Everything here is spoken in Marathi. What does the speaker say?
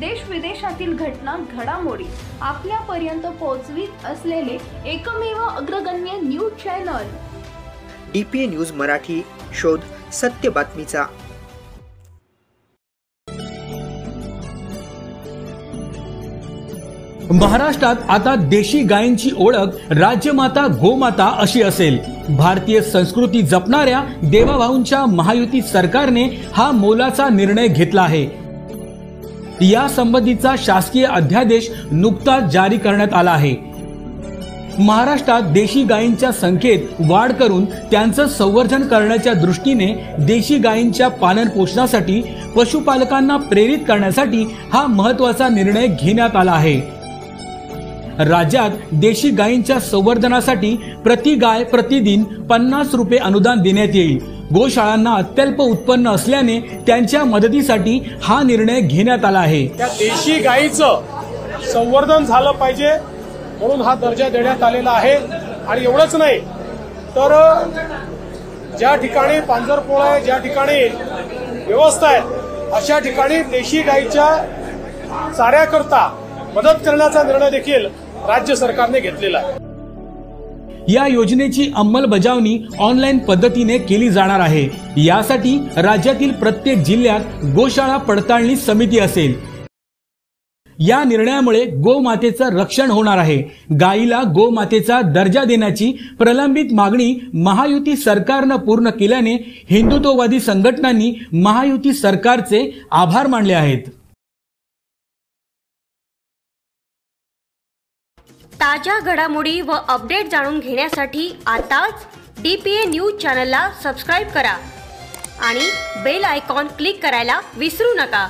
देश विदेशातील घटना घडामोडी आपल्यापर्यंत पोहोचवित असलेले एकमेव अग्रगण्य news channel DPA news Marathi, शोध सत्य बातमीचा। महाराष्ट्रात आता देशी गायींची ओळख राज्यमाता गोमाता अशी असेल। भारतीय संस्कृती जपणाऱ्या देवाभाऊंच्या महायुती सरकारने हा मोलाचा निर्णय घेतला आहे। या संबंधीचा शासकीय अध्यादेश नुकताच जारी करण्यात आला आहे। महाराष्ट्रात देशी गायींच्या संख्येत वाढ करून त्यांचं संवर्धन करण्याच्या दृष्टीने देशी गायींच्या पालन पोषणासाठी पशुपालकांना प्रेरित करण्यासाठी हा महत्त्वाचा निर्णय घेण्यात आला आहे। राज्यात देशी गायींच्या संवर्धनासाठी प्रति गाय प्रतिदिन 50 रुपये अनुदान देण्यात येईल। गोशाळांना अत्यल्प उत्पन्न असल्याने त्यांच्या मदतीसाठी हा निर्णय घेण्यात आला आहे। त्या देशी गायीचं संवर्धन झालं पाहिजे म्हणून हा दर्जा देण्यात आलेला आहे। आणि एवढंच नाही तर ज्या ठिकाणी पांजरपोळ आहे, ज्या ठिकाणी व्यवस्था आहे, अशा ठिकाणी देशी गायीच्या चाऱ्याकरता मदत करण्याचा निर्णय देखील राज्य सरकारने घेतलेला आहे। या योजनेची अंमलबजावणी ऑनलाईन पद्धतीने केली जाणार आहे। यासाठी राज्यातील प्रत्येक जिल्ह्यात गोशाळा पडताळणी समिती असेल। या निर्णयामुळे गोमातेचं रक्षण होणार आहे। गायीला गोमातेचा दर्जा देण्याची प्रलंबित मागणी महायुती सरकारनं पूर्ण केल्याने हिंदुत्ववादी संघटनांनी महायुती सरकारचे आभार मानले आहेत। ताज्या घडामोडी व अपडेट जाणून घेण्यासाठी आताच DPA न्यूज चॅनलला सबस्क्राइब करा आणि बेल आयकॉन क्लिक करायला विसरू नका।